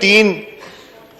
3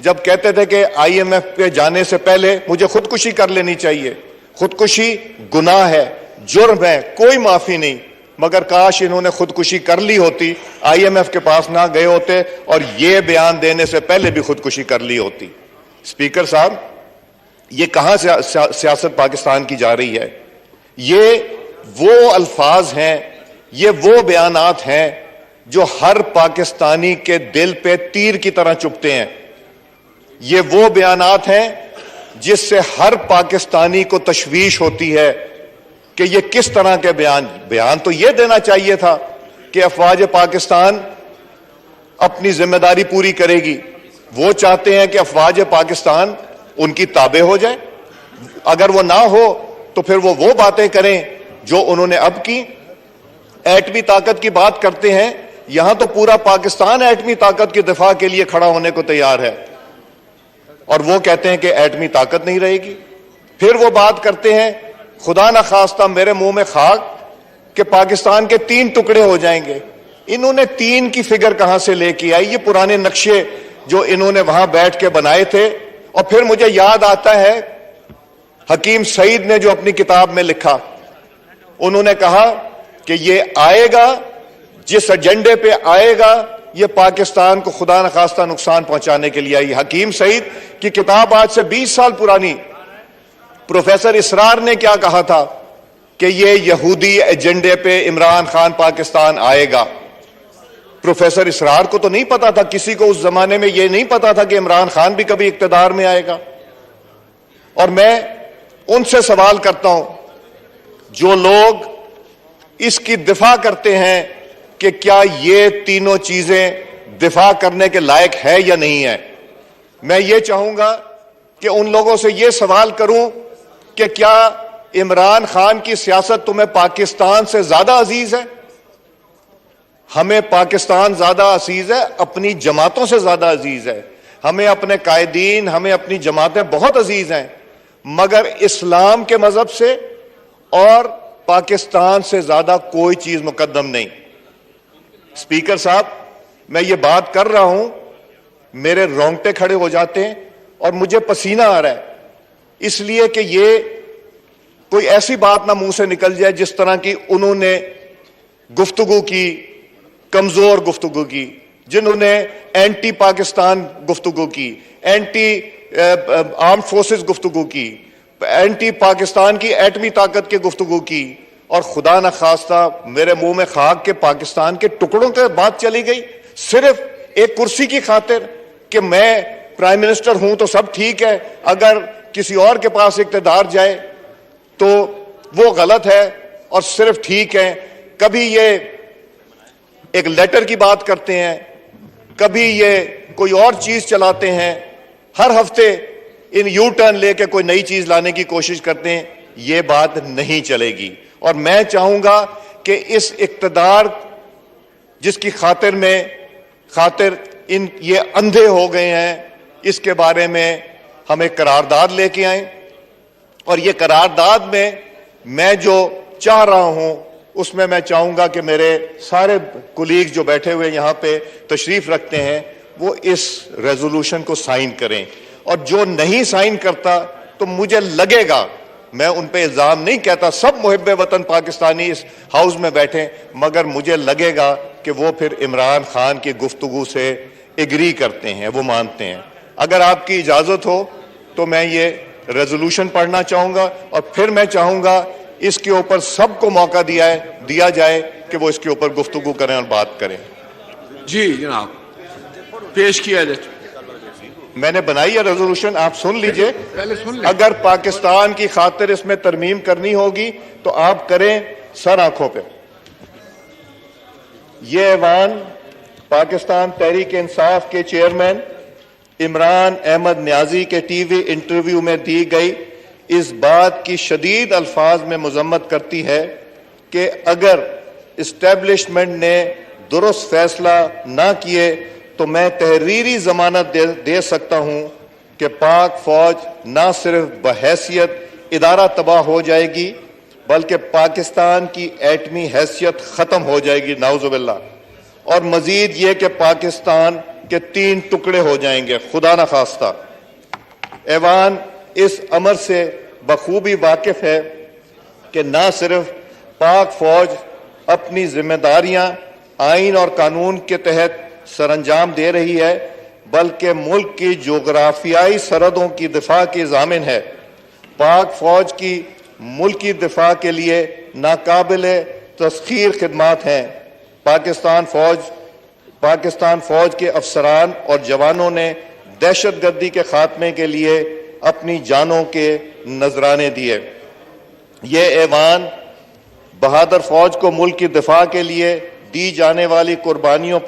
جب کہتے تھے کہ آئی ایم ایف پہ جانے سے پہلے مجھے خودکشی کر لینی چاہیے. خودکشی گناہ ہے, جرم ہے, کوئی معافی نہیں. مگر کاش انہوں نے خودکشی کر لی ہوتی, آئی ایم ایف کے پاس نہ گئے ہوتے اور یہ بیان دینے سے پہلے بھی خودکشی کر لی ہوتی. اسپیکر صاحب, یہ کہاں سیاست پاکستان کی جا رہی ہے؟ یہ وہ الفاظ ہیں, یہ وہ بیانات ہیں جو ہر پاکستانی کے دل پہ تیر کی طرح چبھتے ہیں. یہ وہ بیانات ہیں جس سے ہر پاکستانی کو تشویش ہوتی ہے کہ یہ کس طرح کے بیان تو یہ دینا چاہیے تھا کہ افواج پاکستان اپنی ذمہ داری پوری کرے گی. وہ چاہتے ہیں کہ افواج پاکستان ان کی تابع ہو جائے. اگر وہ نہ ہو تو پھر وہ باتیں کریں جو انہوں نے اب کی. ایٹمی طاقت کی بات کرتے ہیں, یہاں تو پورا پاکستان ایٹمی طاقت کی دفاع کے لیے کھڑا ہونے کو تیار ہے, اور وہ کہتے ہیں کہ ایٹمی طاقت نہیں رہے گی. پھر وہ بات کرتے ہیں, خدا نہ خواستہ میرے منہ میں خاک, کہ پاکستان کے 3 ٹکڑے ہو جائیں گے. انہوں نے 3 کی فگر کہاں سے لے کے آئی؟ یہ پرانے نقشے جو انہوں نے وہاں بیٹھ کے بنائے تھے. اور پھر مجھے یاد آتا ہے حکیم سعید نے جو اپنی کتاب میں لکھا, انہوں نے کہا کہ یہ آئے گا, جس ایجنڈے پہ آئے گا یہ پاکستان کو خدا نخواستہ نقصان پہنچانے کے لیے آئی. حکیم سعید کی کتاب آج سے 20 سال پرانی. پروفیسر اسرار نے کیا کہا تھا کہ یہ یہودی ایجنڈے پہ عمران خان پاکستان آئے گا. پروفیسر اسرار کو تو نہیں پتا تھا, کسی کو اس زمانے میں یہ نہیں پتا تھا کہ عمران خان بھی کبھی اقتدار میں آئے گا. اور میں ان سے سوال کرتا ہوں جو لوگ اس کی دفاع کرتے ہیں کہ کیا یہ تینوں چیزیں دفاع کرنے کے لائق ہے یا نہیں ہے. میں یہ چاہوں گا کہ ان لوگوں سے یہ سوال کروں کہ کیا عمران خان کی سیاست تمہیں پاکستان سے زیادہ عزیز ہے؟ ہمیں پاکستان زیادہ عزیز ہے, اپنی جماعتوں سے زیادہ عزیز ہے, ہمیں اپنے قائدین, ہمیں اپنی جماعتیں بہت عزیز ہیں, مگر اسلام کے مذہب سے اور پاکستان سے زیادہ کوئی چیز مقدم نہیں. اسپیکر صاحب, میں یہ بات کر رہا ہوں, میرے رونگٹے کھڑے ہو جاتے ہیں اور مجھے پسینہ آ رہا ہے, اس لیے کہ یہ کوئی ایسی بات نہ منہ سے نکل جائے جس طرح کی انہوں نے گفتگو کی, کمزور گفتگو کی, جنہوں نے اینٹی پاکستان گفتگو کی, اینٹی آرم فورسز گفتگو کی, اینٹی پاکستان کی ایٹمی طاقت کی گفتگو کی, اور خدا نہ خواستہ میرے منہ میں خاک کے پاکستان کے ٹکڑوں کے بات چلی گئی صرف ایک کرسی کی خاطر کہ میں پرائم منسٹر ہوں تو سب ٹھیک ہے, اگر کسی اور کے پاس اقتدار جائے تو وہ غلط ہے اور صرف ٹھیک ہے. کبھی یہ ایک لیٹر کی بات کرتے ہیں, کبھی یہ کوئی اور چیز چلاتے ہیں, ہر ہفتے ان یو ٹرن لے کے کوئی نئی چیز لانے کی کوشش کرتے ہیں. یہ بات نہیں چلے گی. اور میں چاہوں گا کہ اس اقتدار جس کی خاطر یہ اندھے ہو گئے ہیں, اس کے بارے میں ہم ایک قرارداد لے کے آئیں, اور یہ قرارداد میں جو چاہ رہا ہوں اس میں چاہوں گا کہ میرے سارے کولیگ جو بیٹھے ہوئے یہاں پہ تشریف رکھتے ہیں وہ اس ریزولوشن کو سائن کریں, اور جو نہیں سائن کرتا تو مجھے لگے گا, میں ان پہ الزام نہیں کہتا, سب محب وطن پاکستانی اس ہاؤس میں بیٹھیں, مگر مجھے لگے گا کہ وہ پھر عمران خان کی گفتگو سے ایگری کرتے ہیں, وہ مانتے ہیں. اگر آپ کی اجازت ہو تو میں یہ ریزولوشن پڑھنا چاہوں گا, اور پھر میں چاہوں گا اس کے اوپر سب کو موقع دیا جائے کہ وہ اس کے اوپر گفتگو کریں اور بات کریں. جی جناب, پیش کیا جائے. میں نے بنائی ہے ریزولوشن, آپ سن لیجئے. پہلے سن لیں. اگر پاکستان کی خاطر اس میں ترمیم کرنی ہوگی تو آپ کریں سر آنکھوں پہ. یہ ایوان پاکستان تحریک انصاف کے چیئرمین عمران احمد نیازی کے ٹی وی انٹرویو میں دی گئی اس بات کی شدید الفاظ میں مذمت کرتی ہے کہ اگر اسٹیبلشمنٹ نے درست فیصلہ نہ کیے تو میں تحریری ضمانت دے سکتا ہوں کہ پاک فوج نہ صرف بحیثیت ادارہ تباہ ہو جائے گی بلکہ پاکستان کی ایٹمی حیثیت ختم ہو جائے گی, نعوذ باللہ. اور مزید یہ کہ پاکستان کے 3 ٹکڑے ہو جائیں گے، خدا نخواستہ۔ ایوان اس امر سے بخوبی واقف ہے کہ نہ صرف پاک فوج اپنی ذمہ داریاں آئین اور قانون کے تحت سر انجام دے رہی ہے، بلکہ ملک کی جغرافیائی سرحدوں کی دفاع کی ضامن ہے۔ پاک فوج کی ملکی دفاع کے لیے ناقابل تسخیر خدمات ہیں۔ پاکستان فوج کے افسران اور جوانوں نے دہشت گردی کے خاتمے کے لیے اپنی جانوں کے نذرانے دیے۔ یہ ایوان بہادر فوج کو ملک کی دفاع کے لیے دی جانے والی قربانیوں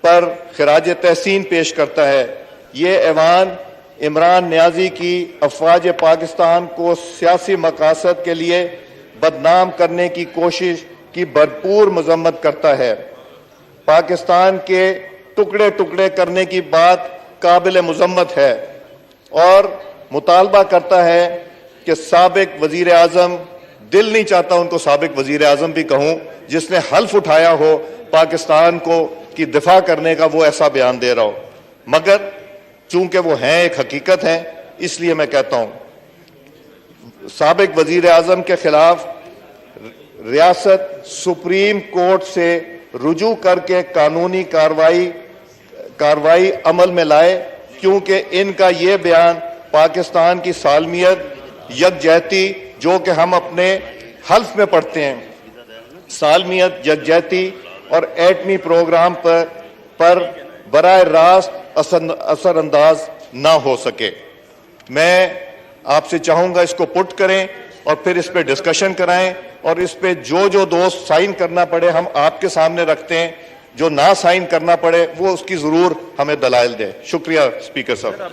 پر خراج تحسین پیش کرتا ہے۔ یہ ایوان عمران نیازی کی افواج پاکستان کو سیاسی مقاصد کے لیے بدنام کرنے کی کوشش کی بھرپور مذمت کرتا ہے۔ پاکستان کے ٹکڑے ٹکڑے کرنے کی بات قابل مذمت ہے اور مطالبہ کرتا ہے کہ سابق وزیر اعظم، دل نہیں چاہتا ان کو سابق وزیر اعظم بھی کہوں، جس نے حلف اٹھایا ہو پاکستان کی دفاع کرنے کا، وہ ایسا بیان دے رہا ہو، مگر چونکہ وہ ہیں ایک حقیقت ہے، اس لیے میں کہتا ہوں سابق وزیر اعظم کے خلاف ریاست سپریم کورٹ سے رجوع کر کے قانونی کارروائی عمل میں لائے، کیونکہ ان کا یہ بیان پاکستان کی سالمیت، یکجہتی، جو کہ ہم اپنے حلف میں پڑھتے ہیں، سالمیت، یکجہتی اور ایٹمی پروگرام پر براہ راست اثر انداز نہ ہو سکے۔ میں آپ سے چاہوں گا اس کو پٹ کریں اور پھر اس پہ ڈسکشن کرائیں، اور اس پہ جو دوست سائن کرنا پڑے ہم آپ کے سامنے رکھتے ہیں، جو نہ سائن کرنا پڑے وہ اس کی ضرور ہمیں دلائل دیں۔ شکریہ اسپیکر صاحب۔